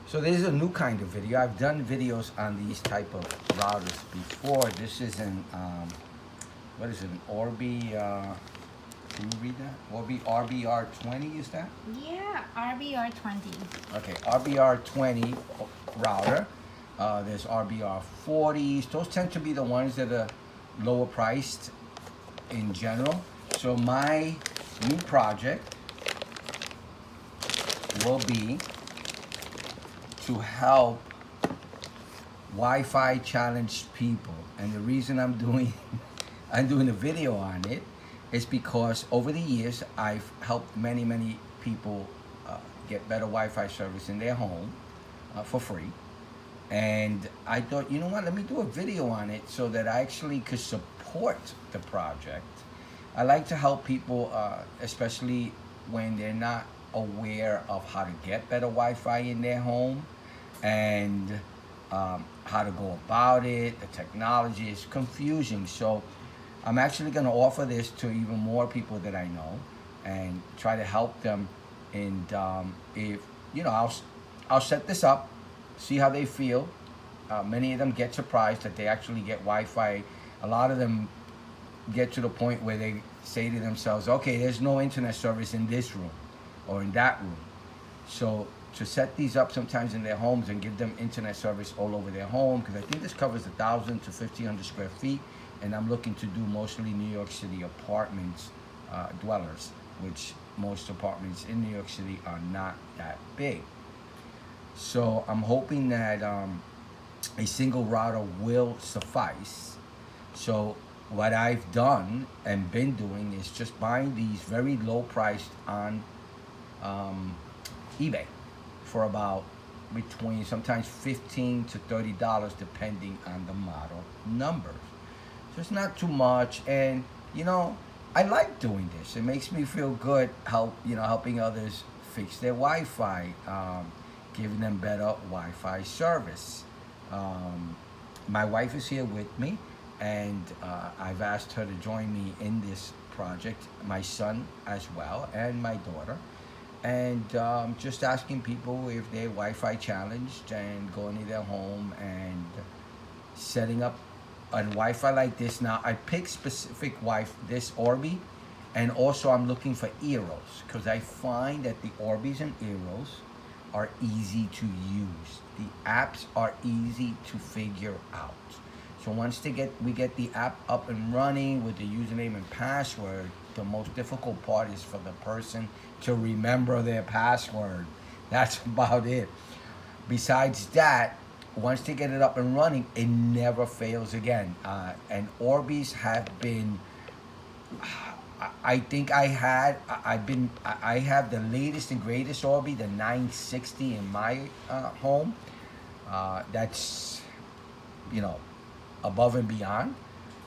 So this is a new kind of video. I've done videos on these type of routers before. This is an what is it? An Orbi. Can you read that? Orbi RBR20 is that? Yeah, RBR20. Okay, RBR20 router. There's RBR40s. Those tend to be the ones that are lower priced in general. So my new project will be to help Wi-Fi challenged people. And the reason I'm doing a video on it is because over the years I've helped many people get better Wi-Fi service in their home for free. And I thought, you know what, let me do a video on it so that I actually could support the project. I like to help people, especially when they're not aware of how to get better Wi-Fi in their home and how to go about it. The technology is confusing. So I'm actually going to offer this to even more people that I know and try to help them. And if, you know, I'll set this up, see how they feel. Many of them get surprised that they actually get Wi-Fi. A lot of them get to the point where they say to themselves, okay, there's no internet service in this room or in that room. So to set these up sometimes in their homes and give them internet service all over their home, because I think this covers 1,000 to 1,500 square feet, and I'm looking to do mostly New York City apartments, dwellers, which most apartments in New York City are not that big. So I'm hoping that a single router will suffice. So what I've done and been doing is just buying these very low priced on eBay for about between sometimes $15 to $30 depending on the model numbers. So it's not too much, and you know, I like doing this. It makes me feel good helping others fix their Wi-Fi, giving them better Wi-Fi service. My wife is here with me, and I've asked her to join me in this project, my son as well, and my daughter. And just asking people if they're Wi-Fi challenged and going to their home and setting up a Wi-Fi like this. Now, I picked specific Wi-Fi, this Orbi, and also I'm looking for Eros, because I find that the Orbis and Eros are easy to use. The apps are easy to figure out. So once we get the app up and running with the username and password, the most difficult part is for the person to remember their password. That's about it. Besides that, once they get it up and running, it never fails again. And Orbis have been, I think I have the latest and greatest Orbi, the 960 in my home. That's, you know, above and beyond.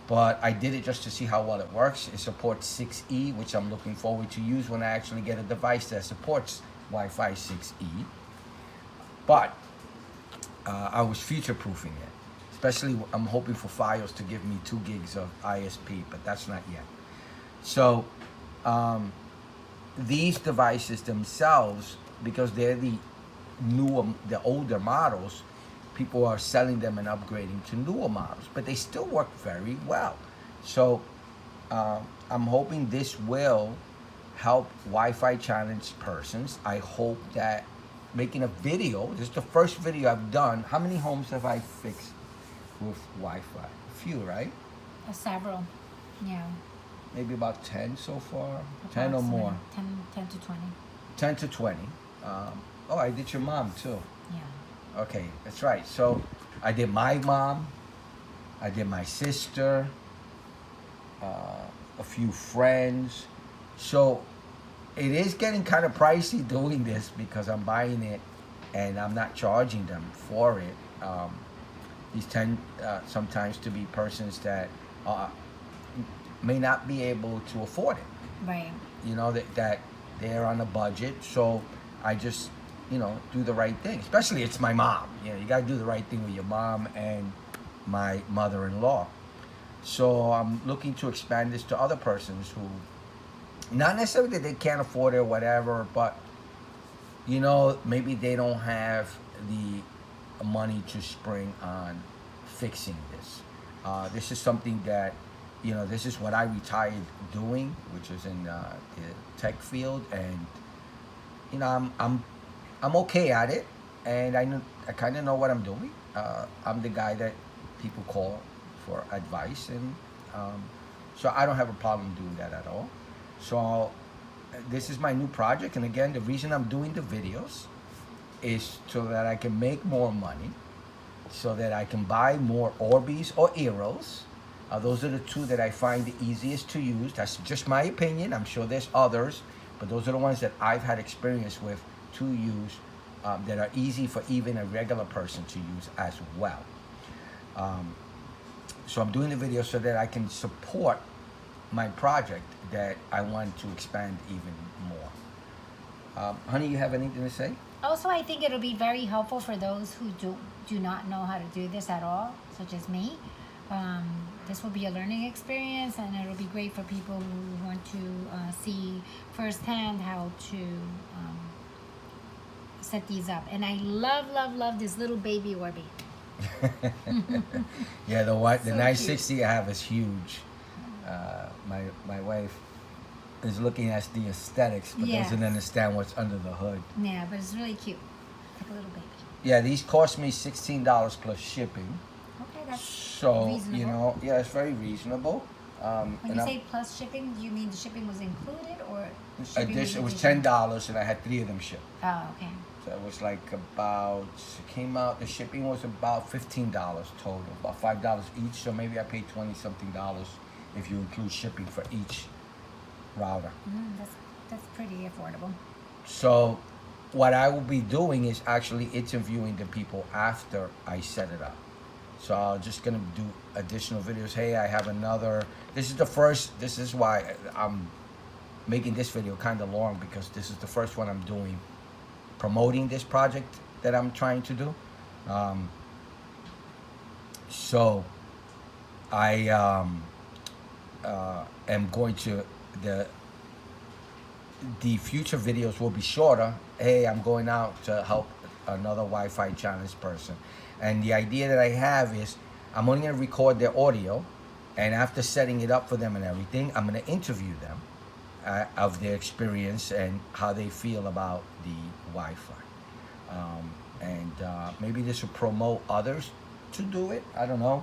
But I did it just to see how well it works. It supports 6E, which I'm looking forward to use when I actually get a device that supports Wi-Fi 6E. But I was future-proofing it. Especially, I'm hoping for Fios to give me 2 gigs of ISP, but that's not yet. So these devices themselves, because they're the older models, people are selling them and upgrading to newer models, but they still work very well. So I'm hoping this will help Wi-Fi challenged persons. I hope that making a video, this is the first video I've done. How many homes have I fixed with Wi-Fi? A few, right? Several, yeah. Maybe about 10 so far, 10 or more. 10 to 20. 10 to 20. Oh, I did your mom too. Yeah. Okay, that's right. So I did my mom, I did my sister, a few friends. So it is getting kind of pricey doing this because I'm buying it and I'm not charging them for it. These tend sometimes to be persons that may not be able to afford it. Right. You know, that they're on a budget. So I just, you know, do the right thing. Especially it's my mom. You know, you got to do the right thing with your mom and my mother-in-law. So I'm looking to expand this to other persons who, not necessarily that they can't afford it or whatever, but, you know, maybe they don't have the money to spring on fixing this. This is something that, you know, this is what I retired doing, which is in the tech field, and you know, I'm okay at it, and I kind of know what I'm doing. I'm the guy that people call for advice, and so I don't have a problem doing that at all. So this is my new project, and again, the reason I'm doing the videos is so that I can make more money, so that I can buy more Orbis or Eros. Those are the two that I find the easiest to use. That's just my opinion. I'm sure there's others, but those are the ones that I've had experience with to use, that are easy for even a regular person to use as well. So I'm doing the video so that I can support my project that I want to expand even more. Honey, you have anything to say? Also, I think it'll be very helpful for those who do not know how to do this at all, such as me. This will be a learning experience, and it'll be great for people who want to see firsthand how to set these up. And I love this little baby Orbi. Yeah, the So 960 I have is huge. My wife is looking at the aesthetics, but Yes. doesn't understand what's under the hood. Yeah, but it's really cute. It's like a little baby. Yeah, these cost me $16 plus shipping. Okay, that's So, reasonable. you know, yeah, it's very reasonable. When and you I'm- say plus shipping, do you mean the shipping was included, or the shipping it was additional? $10, and I had 3 of them shipped. Oh, okay. So it was like about, it came out, the shipping was about $15 total, about $5 each. So maybe I paid 20 something dollars if you include shipping for each router. That's pretty affordable. So what I will be doing is actually interviewing the people after I set it up. So I'm just gonna do additional videos. Hey, I have another, this is why I'm making this video kind of long, because this is the first one I'm doing promoting this project that I'm trying to do. So I am going to, the future videos will be shorter. Hey, I'm going out to help another Wi-Fi challenged person. And the idea that I have is I'm only going to record their audio, and after setting it up for them and everything, I'm going to interview them of their experience and how they feel about the Wi-Fi. And maybe this will promote others to do it. I don't know.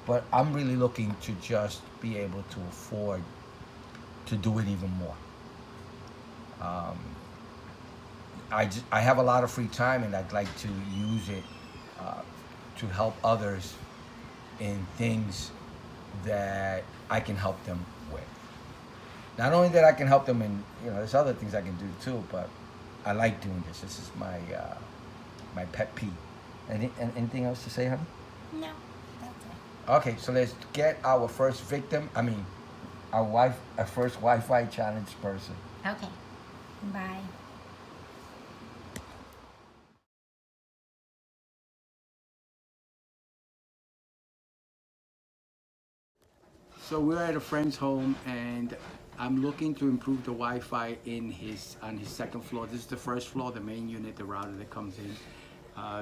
But I'm really looking to just be able to afford to do it even more. I have a lot of free time, and I'd like to use it to help others in things that I can help them with. Not only that I can help them in, you know, there's other things I can do too, but I like doing this. This is my my pet peeve. Anything else to say, honey? No, that's it. Okay, so let's get our first victim. I mean, our first Wi-Fi challenge person. Okay. Bye. So we're at a friend's home, and I'm looking to improve the Wi-Fi on his second floor. This is the first floor, the main unit, the router that comes in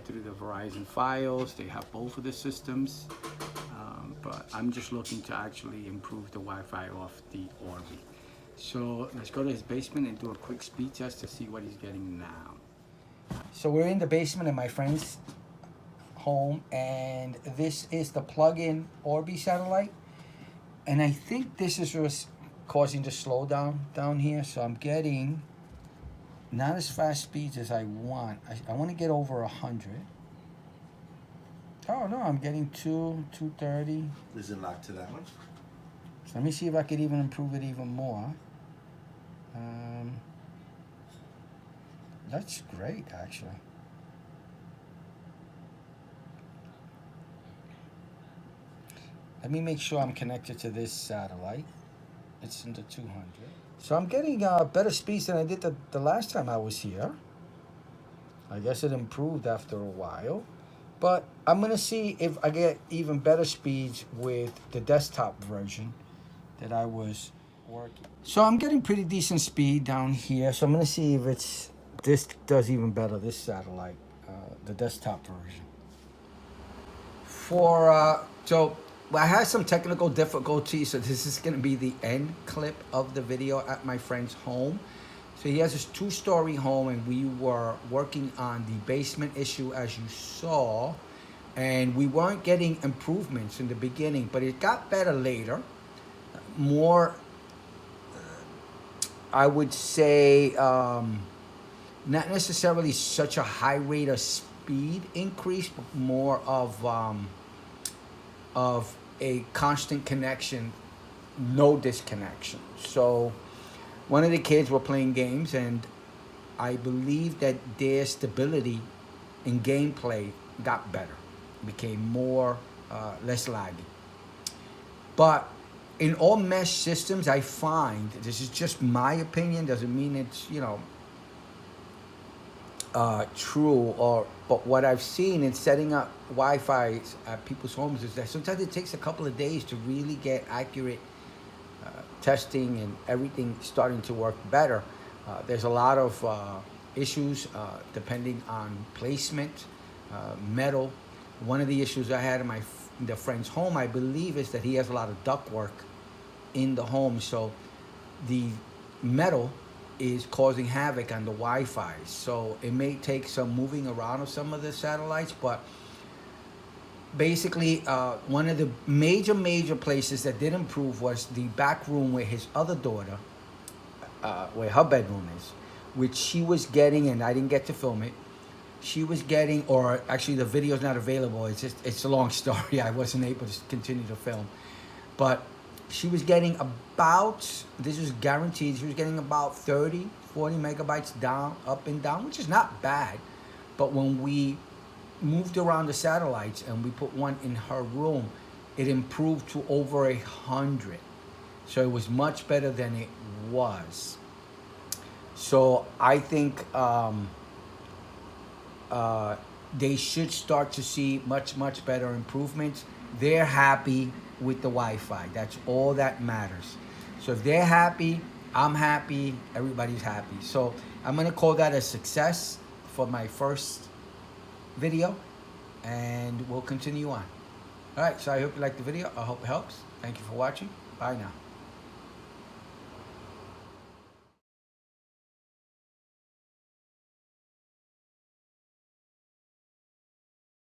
through the Verizon Fios. They have both of the systems, but I'm just looking to actually improve the Wi-Fi off the Orbi. So let's go to his basement and do a quick speed test to see what he's getting now. So we're in the basement of my friend's home, and this is the plug-in Orbi satellite. And I think this is what's causing the slowdown down here. So I'm getting not as fast speeds as I want. I want to get over 100. Oh no, I'm getting 230. Is it locked to that one? So let me see if I could even improve it even more. That's great, actually. Let me make sure I'm connected to this satellite. It's in the 200. So I'm getting better speeds than I did the last time I was here. I guess it improved after a while. But I'm going to see if I get even better speeds with the desktop version that I was working. So I'm getting pretty decent speed down here. So I'm going to see if this does even better, this satellite. the desktop version. So I had some technical difficulties, so this is going to be the end clip of the video at my friend's home. So he has this 2-story home, and we were working on the basement issue, as you saw, and we weren't getting improvements in the beginning, but it got better later. More, I would say, not necessarily such a high rate of speed increase, but more of a constant connection, no disconnection. So one of the kids were playing games, and I believe that their stability in gameplay got better, became more, less laggy. But in all mesh systems, I find, this is just my opinion, doesn't mean it's, true, but what I've seen in setting up Wi-Fi at people's homes is that sometimes it takes a couple of days to really get accurate testing and everything starting to work better. There's a lot of issues depending on placement, metal. One of the issues I had in the friend's home, I believe, is that he has a lot of ductwork in the home, so the metal is causing havoc on the Wi-Fi. So it may take some moving around of some of the satellites, but basically one of the major places that did improve was the back room where his other daughter, where her bedroom is, which she was getting, and I didn't get to film it. She was getting, or actually the video's not available, it's a long story. I wasn't able to continue to film. But she was getting about, this is guaranteed, she was getting about 30, 40 megabytes down, up and down, which is not bad. But when we moved around the satellites and we put one in her room, it improved to over 100. So it was much better than it was. So I think they should start to see much better improvements. They're happy with the Wi-Fi. That's all that matters. So if they're happy, I'm happy, everybody's happy. So I'm gonna call that a success for my first video, and we'll continue on. All right, so I hope you liked the video. I hope it helps. Thank you for watching. Bye now.